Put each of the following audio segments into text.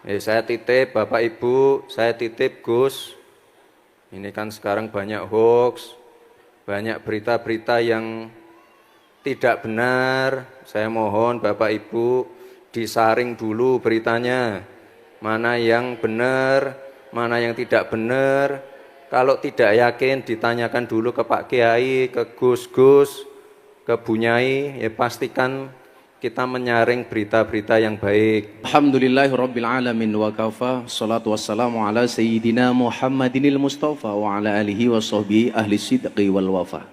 Saya titip Bapak Ibu, saya titip Gus. Ini kan sekarang banyak hoax, banyak berita-berita yang tidak benar. Saya mohon Bapak Ibu disaring dulu beritanya. Mana yang benar, mana yang tidak benar. Kalau tidak yakin ditanyakan dulu ke Pak Kiai, ke Gus-Gus, ke Bunyai, ya pastikan kita menyaring berita-berita yang baik. Alhamdulillahirabbil alamin wa kafa, salatu wassalamu ala sayyidina Muhammadinil Mustafa wa ala alihi wa sahbihi ahli sidqi wal wafa.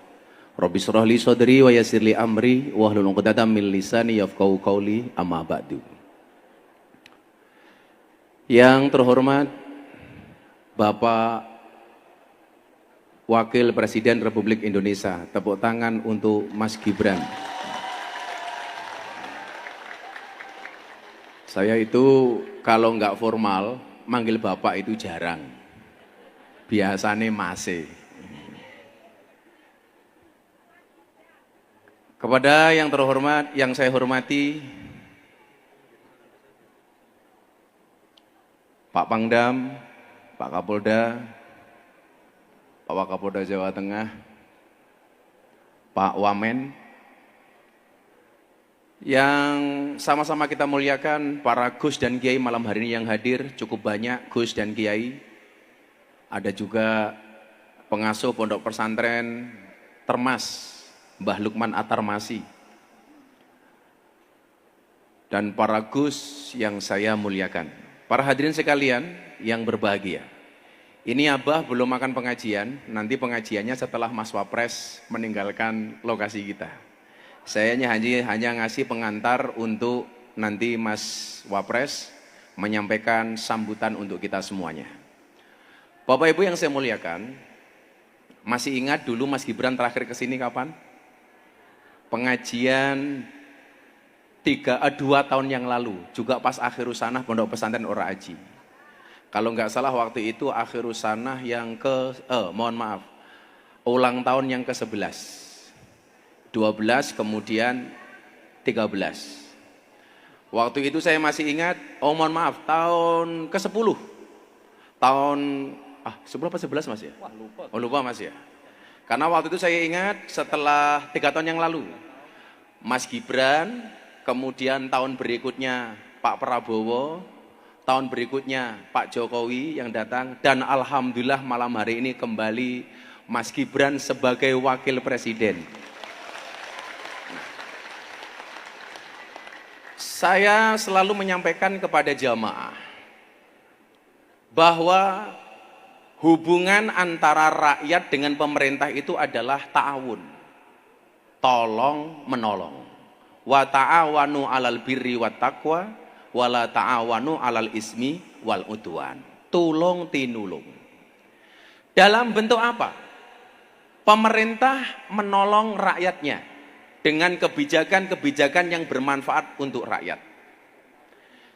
Rabbi shrah li sadri wa yassir li amri wahlul 'uqdatam min lisani yafqahu qawli, amma ba'du. Yang terhormat Bapak Wakil Presiden Republik Indonesia, tepuk tangan untuk Mas Gibran. Saya itu kalau nggak formal, manggil Bapak itu jarang. Biasanya masih. Kepada yang terhormat, yang saya hormati, Pak Pangdam, Pak Kapolda, Pak Wakapolda Jawa Tengah, Pak Wamen, yang sama-sama kita muliakan, para Gus dan Kiai malam hari ini yang hadir cukup banyak, Gus dan Kiai. Ada juga pengasuh pondok pesantren Termas, Mbah Lukman Atarmasi. Dan para Gus yang saya muliakan. Para hadirin sekalian yang berbahagia. Ini Abah belum makan pengajian, nanti pengajiannya setelah Mas Wapres meninggalkan lokasi kita. Saya hanya ngasih pengantar untuk nanti Mas Wapres menyampaikan sambutan untuk kita semuanya. Bapak Ibu yang saya muliakan, masih ingat dulu Mas Gibran terakhir ke sini kapan? Pengajian 2 tahun yang lalu, juga pas akhirus sanah Pondok Pesantren Ora Aji. Kalau nggak salah waktu itu akhirus sanah yang ulang tahun yang ke-11. 12 kemudian 13. Waktu itu saya masih ingat, tahun ke-10. Tahun 10 apa 11 Mas ya? Wah, lupa. Oh, lupa Mas ya. Karena waktu itu saya ingat setelah 3 tahun yang lalu Mas Gibran, kemudian tahun berikutnya Pak Prabowo, tahun berikutnya Pak Jokowi yang datang, dan alhamdulillah malam hari ini kembali Mas Gibran sebagai wakil presiden. Saya selalu menyampaikan kepada jamaah bahwa hubungan antara rakyat dengan pemerintah itu adalah ta'awun, tolong menolong. Wa ta'awanu 'alal birri wat taqwa wa la ta'awanu 'alal ismi wal udwan. Tulung tinulung. Dalam bentuk apa? Pemerintah menolong rakyatnya dengan kebijakan-kebijakan yang bermanfaat untuk rakyat.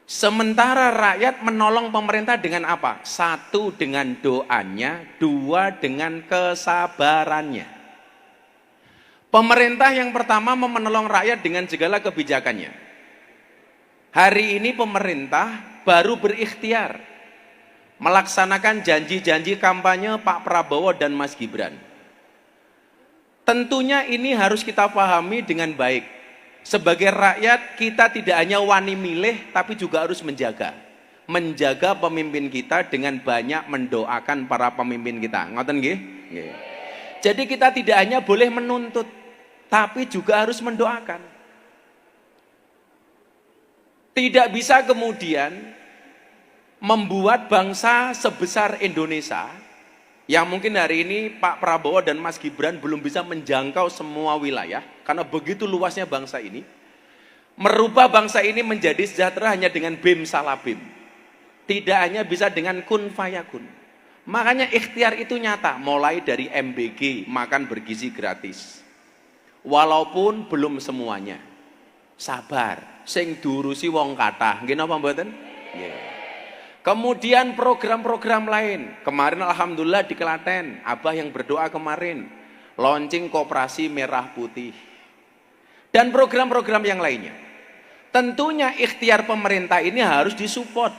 Sementara rakyat menolong pemerintah dengan apa? 1 dengan doanya, 2 dengan kesabarannya. Pemerintah yang pertama menolong rakyat dengan segala kebijakannya. Hari ini pemerintah baru berikhtiar melaksanakan janji-janji kampanye Pak Prabowo dan Mas Gibran. Tentunya ini harus kita pahami dengan baik. Sebagai rakyat kita tidak hanya wani milih, tapi juga harus menjaga pemimpin kita dengan banyak mendoakan para pemimpin kita. Ngoten nggih? Nggih. Jadi kita tidak hanya boleh menuntut, tapi juga harus mendoakan. Tidak bisa kemudian membuat bangsa sebesar Indonesia, yang mungkin hari ini Pak Prabowo dan Mas Gibran belum bisa menjangkau semua wilayah, karena begitu luasnya bangsa ini, merubah bangsa ini menjadi sejahtera hanya dengan bim salabim. Tidak hanya bisa dengan kun fayakun. Makanya ikhtiar itu nyata, mulai dari MBG, makan bergizi gratis. Walaupun belum semuanya. Sabar, sing diurusi wong kathah. Nggih napa mboten? Nggih. Kemudian program-program lain. Kemarin alhamdulillah di Klaten, Abah yang berdoa kemarin, launching koperasi merah putih. Dan program-program yang lainnya. Tentunya ikhtiar pemerintah ini harus disupport.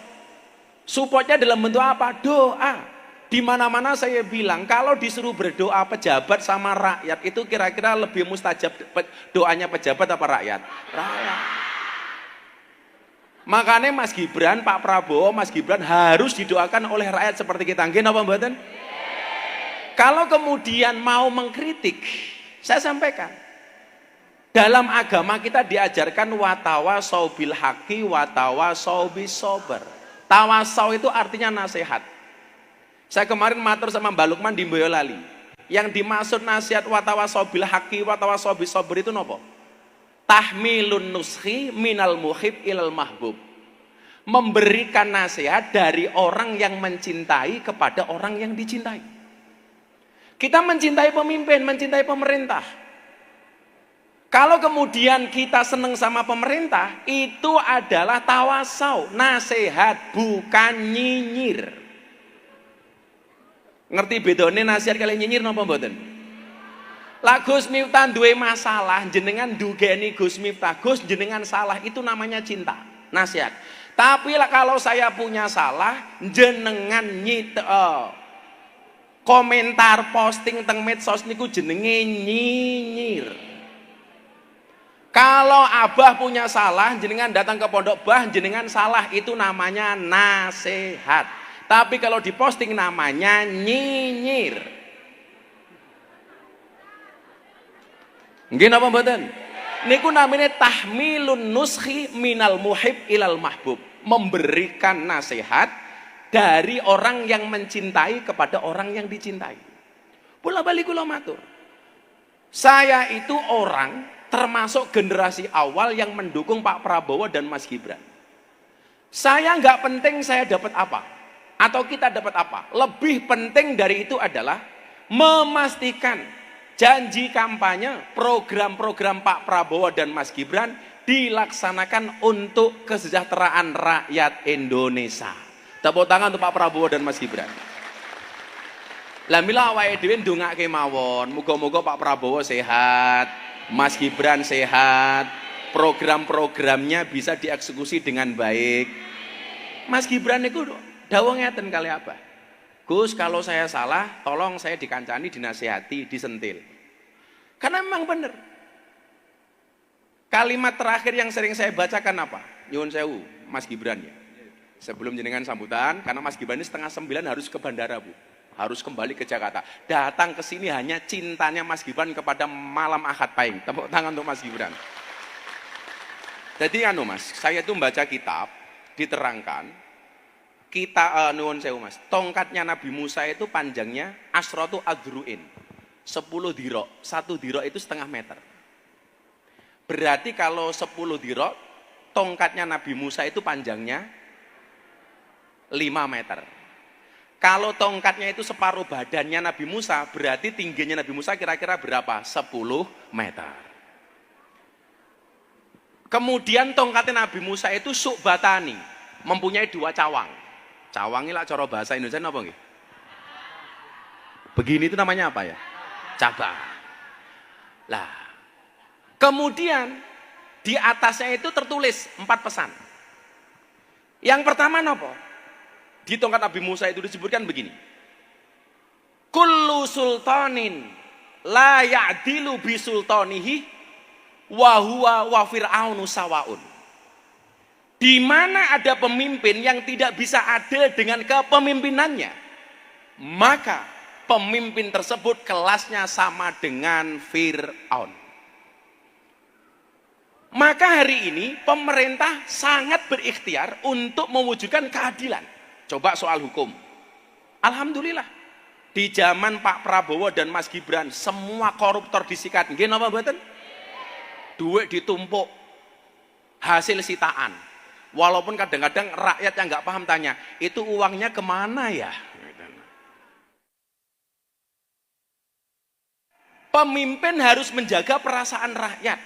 Supportnya dalam bentuk apa? Doa. Di mana-mana saya bilang kalau disuruh berdoa pejabat sama rakyat itu kira-kira lebih mustajab doanya pejabat apa rakyat? Rakyat. Makanya Mas Gibran, Pak Prabowo, Mas Gibran harus didoakan oleh rakyat seperti kita. Nggih napa mboten? Kalau kemudian mau mengkritik, saya sampaikan. Dalam agama kita diajarkan watawasau bil haqi watawasau bis sabr. Tawasau itu artinya nasihat. Saya kemarin matur sama Mbak Lukman di Boyolali. Yang dimaksud nasihat watawasau bil haqi watawasau bis sabr itu nopo? Tahmilun nuskhi minal muhib ilal mahbub. Memberikan nasihat dari orang yang mencintai kepada orang yang dicintai. Kita mencintai pemimpin, mencintai pemerintah. Kalau kemudian kita seneng sama pemerintah, itu adalah tawasau, nasihat, bukan nyinyir. Ngerti bedone nasihat kalian nyinyir napa mboten? Lah Gus Miftah duwe masalah, jenengan dugeni Gus Miftah, Gus jenengan salah, itu namanya cinta, nasihat. Tapi lah kalau saya punya salah, jenengan komentar posting teng medsos niku jenenge nyinyir. Kalau abah punya salah, jenengan datang ke pondok, bah jenengan salah, itu namanya nasihat. Tapi kalau diposting namanya nyinyir. Nggih napa mboten? Niku namanya tahmilun nuskhi minal muhib ilal mahbub. Memberikan nasihat dari orang yang mencintai kepada orang yang dicintai. Bola balik kula matur. Saya itu orang termasuk generasi awal yang mendukung Pak Prabowo dan Mas Gibran. Saya nggak penting saya dapat apa atau kita dapat apa. Lebih penting dari itu adalah memastikan janji kampanye, program-program Pak Prabowo dan Mas Gibran dilaksanakan untuk kesejahteraan rakyat Indonesia. Tepuk tangan untuk Pak Prabowo dan Mas Gibran. Lah mila awake dhewe ndongake mawon, muga-muga Pak Prabowo sehat, Mas Gibran sehat, program-programnya bisa dieksekusi dengan baik. Mas Gibran itu dawuh ngeten kali apa? Gus, kalau saya salah, tolong saya dikancani, dinasihati, disentil. Karena memang benar. Kalimat terakhir yang sering saya bacakan apa? Nyuwun sewu, Mas Gibran ya. Sebelum jenengan sambutan, karena Mas Gibran ini 8:30 harus ke bandara, Bu. Harus kembali ke Jakarta. Datang ke sini hanya cintanya Mas Gibran kepada malam Ahad Pahing. Tepuk tangan untuk Mas Gibran. Jadi Mas, saya itu membaca kitab, diterangkan, kita nuwun sewu Mas, tongkatnya Nabi Musa itu panjangnya asratu adru'in, 10 dirok, 1 dirok itu 0,5 meter. Berarti kalau 10 dirok, tongkatnya Nabi Musa itu panjangnya 5 meter. Kalau tongkatnya itu separuh badannya Nabi Musa, berarti tingginya Nabi Musa kira-kira berapa? 10 meter. Kemudian tongkatnya Nabi Musa itu su'batani, mempunyai 2 cawang. Cawang ini lah cara bahasa Indonesia apa nggih? Begini itu namanya apa ya? Cabang. Lah, kemudian di atasnya itu tertulis 4 pesan. Yang pertama nopo? Di tongkat Nabi Musa itu disebutkan begini. Kullu sultanin la ya'dilu bi sultanihi wa huwa wa fir'aunu sawaun. Di mana ada pemimpin yang tidak bisa adil dengan kepemimpinannya, maka pemimpin tersebut kelasnya sama dengan Fir'aun. Maka hari ini pemerintah sangat berikhtiar untuk mewujudkan keadilan. Coba soal hukum. Alhamdulillah. Di zaman Pak Prabowo dan Mas Gibran, semua koruptor disikat. Nggih napa mboten? Duit ditumpuk. Hasil sitaan. Walaupun kadang-kadang rakyat yang nggak paham tanya, itu uangnya kemana ya? Pemimpin harus menjaga perasaan rakyat.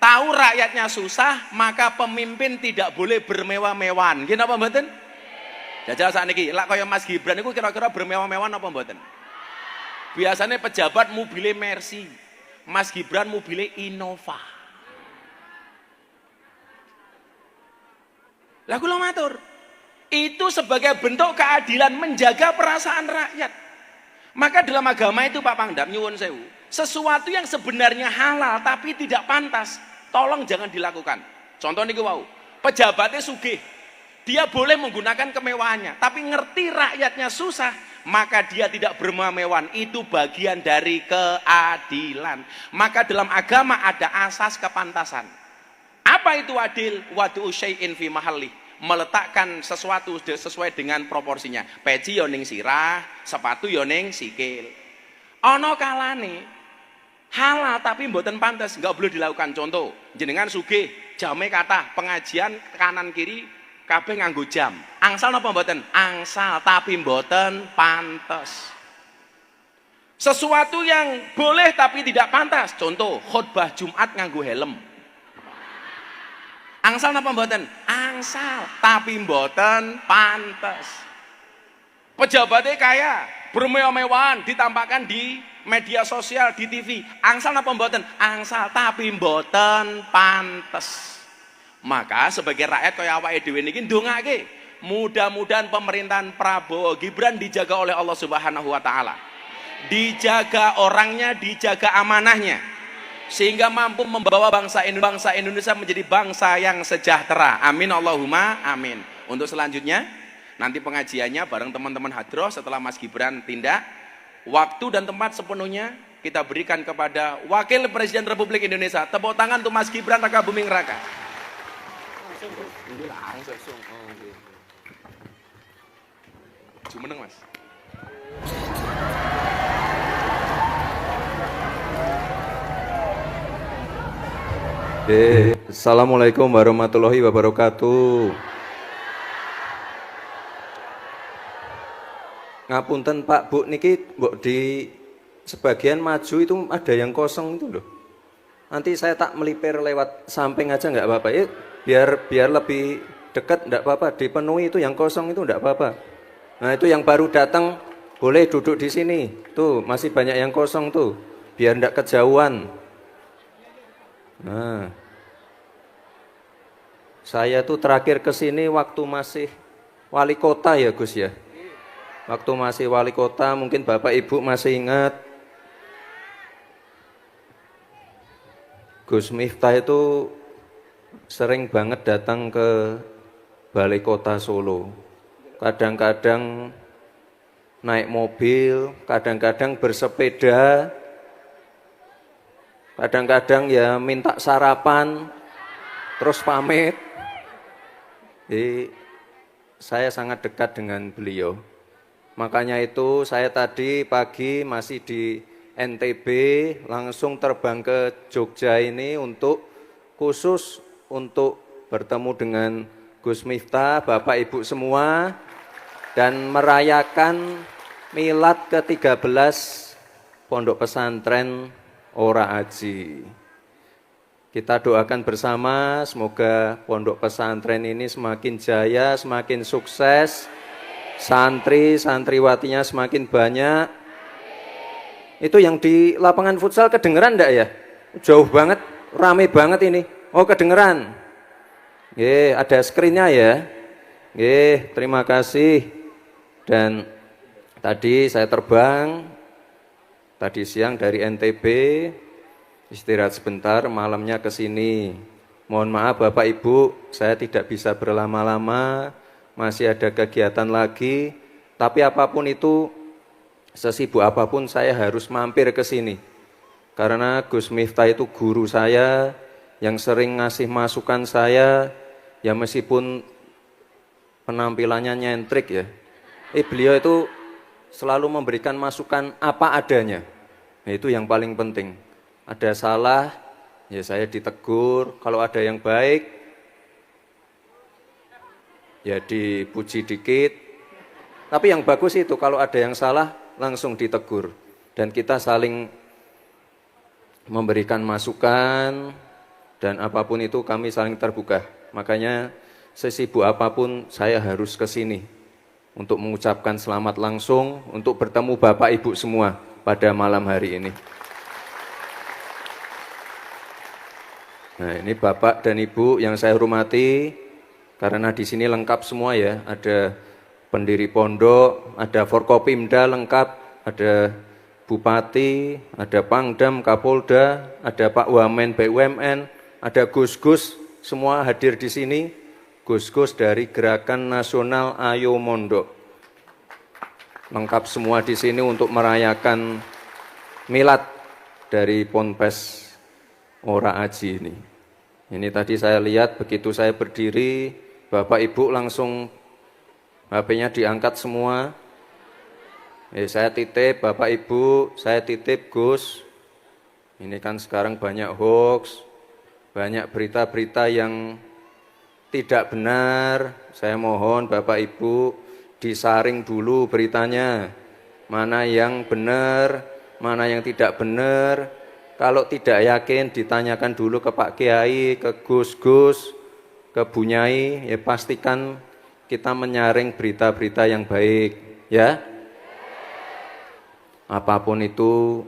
Tahu rakyatnya susah, maka pemimpin tidak boleh bermewah-mewahan. Nggih napa mboten? Jajal saat ini, lah kaya Mas Gibran itu kira-kira bermewah-mewahan apa mboten? Biasanya pejabat mobilnya Mercy, Mas Gibran mobilnya Innova. Lah kula matur, Itu sebagai bentuk keadilan, menjaga perasaan rakyat. Maka dalam agama itu Pak Pangdam, nyuwun sewu, sesuatu yang sebenarnya halal tapi tidak pantas, tolong jangan dilakukan. Contoh niki wau, pejabatnya sugih, dia boleh menggunakan kemewahannya, tapi ngerti rakyatnya susah, maka dia tidak bermewah-mewahan. Itu bagian dari keadilan. Maka dalam agama ada asas kepantasan. Apa itu adil? Wadu'u syai'in fi mahalli, meletakkan sesuatu sesuai dengan proporsinya. Peci yo ning sirah, sepatu yo ning sikil. Ana kalane halal tapi mboten pantas, enggak boleh dilakukan. Contoh, jenengan sugih, jame kathah, pengajian kanan kiri kabeh nganggo jam. Angsal napa mboten? Angsal tapi mboten pantas. Sesuatu yang boleh tapi tidak pantas. Contoh, khutbah Jumat nganggo helm. Angsal napa mboten? Angsal tapi mboten pantes. Pejabatnya kaya, bermewah-mewahan, ditampakkan di media sosial, di TV. Angsal napa mboten? Angsal tapi mboten pantes. Maka sebagai rakyat kaya awake dhewe niki ndongake, mudah-mudahan pemerintahan Prabowo Gibran dijaga oleh Allah Subhanahu wa taala. Dijaga orangnya, dijaga amanahnya, sehingga mampu membawa bangsa Indonesia menjadi bangsa yang sejahtera. Amin Allahumma amin. Untuk selanjutnya, nanti pengajiannya bareng teman-teman hadroh setelah Mas Gibran tindak. Waktu dan tempat sepenuhnya kita berikan kepada Wakil Presiden Republik Indonesia. Tepuk tangan untuk Mas Gibran Raka Buming Raka. Jumeneng Mas. Assalamualaikum warahmatullahi wabarakatuh. Ngapunten Pak Bu, niki mbok di sebagian maju itu ada yang kosong itu loh. Nanti saya tak melipir lewat samping aja nggak apa-apa ya, biar lebih dekat nggak apa-apa, dipenuhi itu yang kosong itu nggak apa-apa. Nah itu yang baru datang boleh duduk di sini, tuh masih banyak yang kosong tuh, biar nggak kejauhan. Nah, saya tuh terakhir ke sini waktu masih wali kota ya Gus ya. Waktu masih wali kota, mungkin Bapak Ibu masih ingat. Gus Miftah itu sering banget datang ke Balai Kota Solo. Kadang-kadang naik mobil, kadang-kadang bersepeda, kadang-kadang ya minta sarapan, terus pamit. Jadi saya sangat dekat dengan beliau. Makanya itu saya tadi pagi masih di NTB, langsung terbang ke Jogja ini khusus untuk bertemu dengan Gus Miftah, Bapak Ibu semua, dan merayakan milad ke-13 Pondok Pesantren Ora Aji. Kita doakan bersama semoga pondok pesantren ini semakin jaya, semakin sukses, santriwatinya semakin banyak. Itu yang di lapangan futsal kedengeran enggak ya? Jauh banget, rame banget ini. Oh kedengeran. Ada skrinnya ya. Terima kasih. Dan tadi saya terbang tadi siang dari NTB, istirahat sebentar, malamnya ke sini. Mohon maaf Bapak Ibu, saya tidak bisa berlama-lama, masih ada kegiatan lagi, tapi apapun itu, sesibuk apapun saya harus mampir ke sini. Karena Gus Miftah itu guru saya, yang sering ngasih masukan saya, ya meskipun penampilannya nyentrik ya. Beliau itu selalu memberikan masukan apa adanya. Nah, itu yang paling penting. Ada salah, ya saya ditegur. Kalau ada yang baik, ya dipuji dikit. Tapi yang bagus itu kalau ada yang salah, langsung ditegur. Dan kita saling memberikan masukan, dan apapun itu kami saling terbuka. Makanya sesibuk apapun saya harus ke sini untuk mengucapkan selamat langsung, untuk bertemu Bapak Ibu semua pada malam hari ini. Nah ini Bapak dan Ibu yang saya hormati, karena di sini lengkap semua ya, ada pendiri pondok, ada Forkopimda lengkap, ada Bupati, ada Pangdam, Kapolda, ada Pak Wamen BUMN, ada Gus-Gus, semua hadir di sini. Gus-Gus dari Gerakan Nasional Ayo Mondok. Lengkap semua di sini untuk merayakan milad dari Ponpes Ora Aji ini. Ini tadi saya lihat begitu saya berdiri, Bapak Ibu langsung HP-nya diangkat semua. Saya titip Bapak Ibu, saya titip Gus. Ini kan sekarang banyak hoax, banyak berita-berita yang tidak benar. Saya mohon Bapak Ibu disaring dulu beritanya. Mana yang benar, mana yang tidak benar. Kalau tidak yakin ditanyakan dulu ke Pak Kiai, ke Gus-Gus, ke Bu Nyai, ya pastikan kita menyaring berita-berita yang baik, ya. Apapun itu,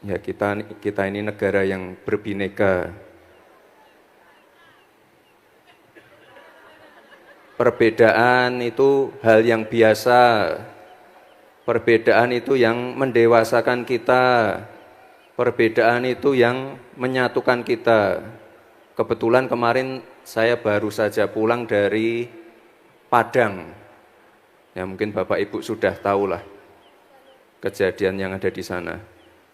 ya kita ini negara yang berbineka. Perbedaan itu hal yang biasa. Perbedaan itu yang mendewasakan kita. Perbedaan itu yang menyatukan kita. Kebetulan kemarin saya baru saja pulang dari Padang. Ya mungkin Bapak Ibu sudah tahulah kejadian yang ada di sana.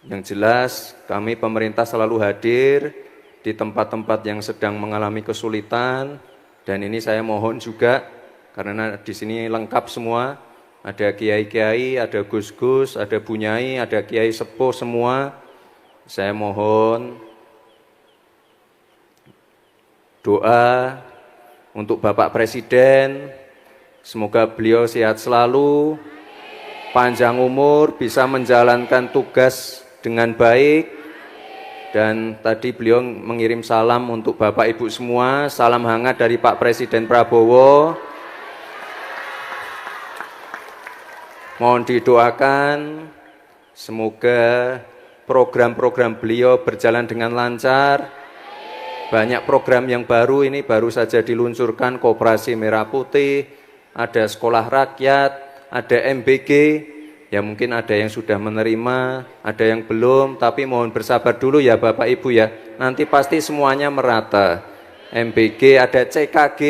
Yang jelas kami pemerintah selalu hadir di tempat-tempat yang sedang mengalami kesulitan, dan ini saya mohon juga karena di sini lengkap semua, ada kiai-kiai, ada gus-gus, ada bunyai, ada kiai sepuh semua. Saya mohon doa untuk Bapak Presiden, semoga beliau sehat selalu, panjang umur, bisa menjalankan tugas dengan baik. Dan tadi beliau mengirim salam untuk Bapak Ibu semua, salam hangat dari Pak Presiden Prabowo. Mohon didoakan, semoga program-program beliau berjalan dengan lancar. Banyak program yang baru ini baru saja diluncurkan, Koperasi Merah Putih, ada Sekolah Rakyat, ada MBG. Ya mungkin ada yang sudah menerima, ada yang belum, tapi mohon bersabar dulu ya Bapak Ibu ya. Nanti pasti semuanya merata. MBG, ada CKG.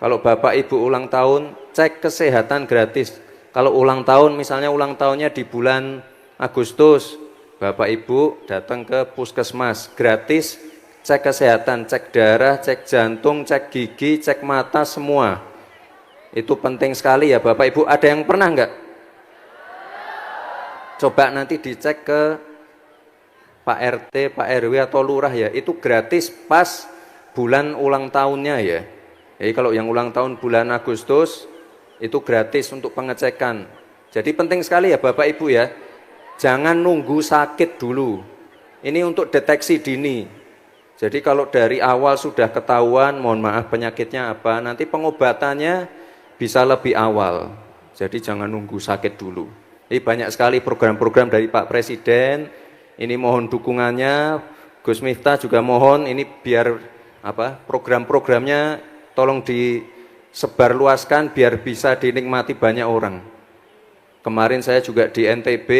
Kalau Bapak Ibu ulang tahun, cek kesehatan gratis. Kalau ulang tahun, misalnya ulang tahunnya di bulan Agustus, Bapak Ibu datang ke puskesmas, gratis, cek kesehatan, cek darah, cek jantung, cek gigi, cek mata, semua. Itu penting sekali ya Bapak Ibu. Ada yang pernah enggak? Coba nanti dicek ke Pak RT, Pak RW atau lurah ya, itu gratis pas bulan ulang tahunnya ya. Jadi kalau yang ulang tahun bulan Agustus, itu gratis untuk pengecekan. Jadi penting sekali ya Bapak Ibu ya. Jangan nunggu sakit dulu. Ini untuk deteksi dini. Jadi kalau dari awal sudah ketahuan, mohon maaf penyakitnya apa, nanti pengobatannya bisa lebih awal. Jadi jangan nunggu sakit dulu. Ini banyak sekali program-program dari Pak Presiden. Ini mohon dukungannya. Gus Miftah juga mohon ini biar program-programnya tolong disebarluaskan biar bisa dinikmati banyak orang. Kemarin saya juga di NTB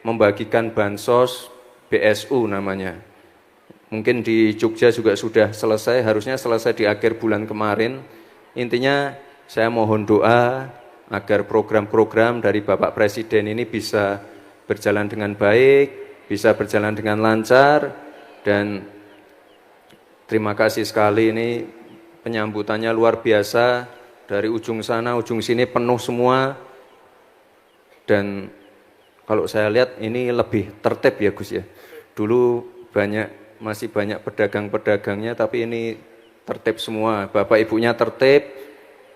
membagikan bansos BSU namanya. Mungkin di Jogja juga sudah selesai, harusnya selesai di akhir bulan kemarin. Intinya saya mohon doa agar program-program dari Bapak Presiden ini bisa berjalan dengan baik, bisa berjalan dengan lancar, dan terima kasih sekali ini penyambutannya luar biasa. Dari ujung sana, ujung sini penuh semua. Dan kalau saya lihat ini lebih tertib ya Gus ya. Dulu masih banyak pedagang-pedagangnya, tapi ini tertib semua. Bapak ibunya tertib,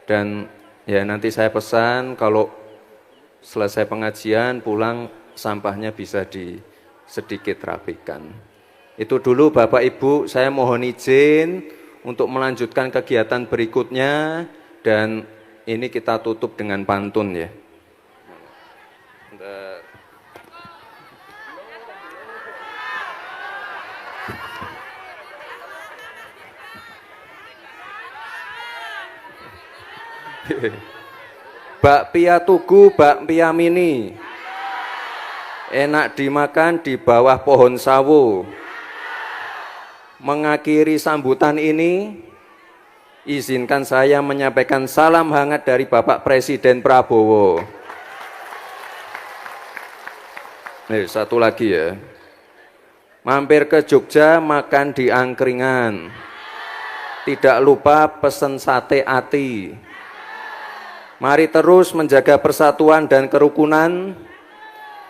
dan ya nanti saya pesan kalau selesai pengajian pulang sampahnya bisa sedikit rapikan. Itu dulu Bapak Ibu, saya mohon izin untuk melanjutkan kegiatan berikutnya, dan ini kita tutup dengan pantun ya. Bakpia Tugu, bakpia mini. Enak dimakan di bawah pohon sawo. Mengakhiri sambutan ini, izinkan saya menyampaikan salam hangat dari Bapak Presiden Prabowo. Nih, satu lagi ya. Mampir ke Jogja makan di angkringan. Tidak lupa pesen sate ati. Mari terus menjaga persatuan dan kerukunan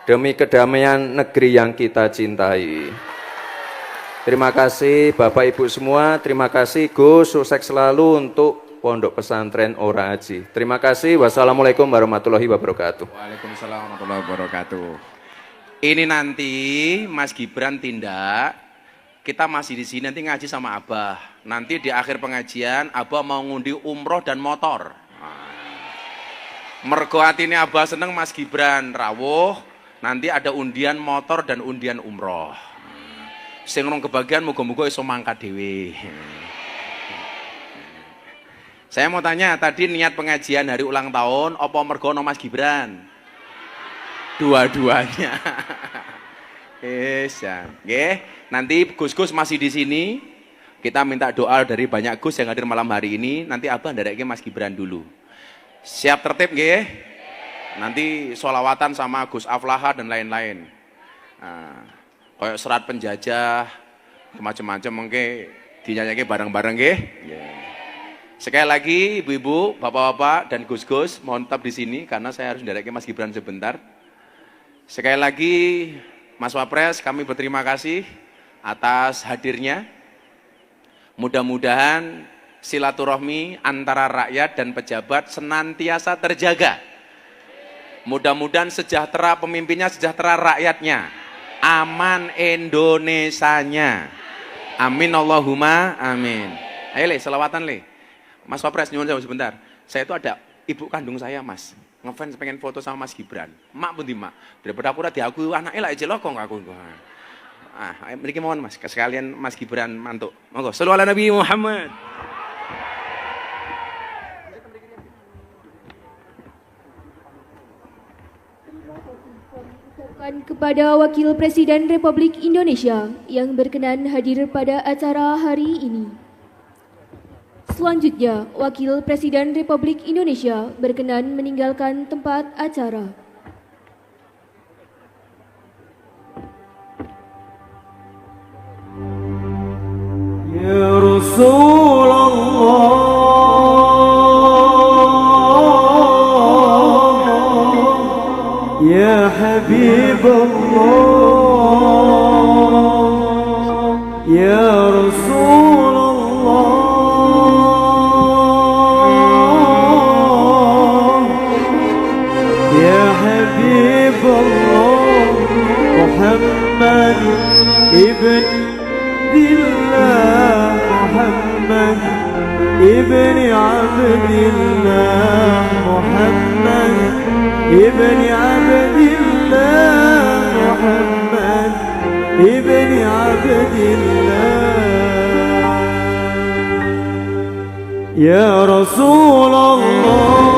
demi kedamaian negeri yang kita cintai. Terima kasih Bapak Ibu semua, terima kasih Gus, sukses selalu untuk Pondok Pesantren Ora Aji. Terima kasih, wassalamualaikum warahmatullahi wabarakatuh. Waalaikumsalam warahmatullahi wabarakatuh. Ini nanti Mas Gibran tindak, kita masih di sini nanti ngaji sama Abah. Nanti di akhir pengajian Abah mau ngundi umroh dan motor. Mergo atine Abah seneng Mas Gibran rawuh, nanti ada undian motor dan undian umroh. Sing rong kebagian muga-muga iso mangkat dhewe. Saya mau tanya, tadi niat pengajian hari ulang tahun apa mergo ono Mas Gibran? Dua-duanya. Ya. Nggih, nanti Gus-gus masih di sini. Kita minta doa dari banyak Gus yang hadir malam hari ini. Nanti Abah ndareke Mas Gibran dulu. Siap tertib nggih? Nanti sholawatan sama Gus Aflaha dan lain-lain. Nah, kayak serat penjajah, macam-macam mungkin dinyanyake bareng-bareng nggih. Sekali lagi ibu-ibu, bapak-bapak dan Gus-gus mohon tetap di sini karena saya harus ndareke Mas Gibran sebentar. Sekali lagi Mas Wapres, kami berterima kasih atas hadirnya. Mudah-mudahan silaturahmi antara rakyat dan pejabat senantiasa terjaga. Mudah-mudahan sejahtera pemimpinnya, sejahtera rakyatnya. Aman Indonesianya. Amin Allahumma amin. Ayo le, selawatan le. Mas Wapres nyuwun sebentar. Saya itu ada ibu kandung saya Mas. Ngefans pengen foto sama Mas Gibran. Mak pun di mak. Daripada aku diaku anaknya lah jelok kok aku. Mriki mohon Mas, sekalian Mas Gibran mantuk. Monggo, shollu ala Nabi Muhammad. Kepada Wakil Presiden Republik Indonesia yang berkenan hadir pada acara hari ini. Selanjutnya, Wakil Presiden Republik Indonesia berkenan meninggalkan tempat acara. Ya Rasulullah, Ya Habibullah, Ya Rasulullah, Ya Habibullah, Muhammad ibn Abdillah, Muhammad ibn Abdillah, Muhammad ibn Abdillah, Muhammad ibn Abdillah, Ya Rasulullah.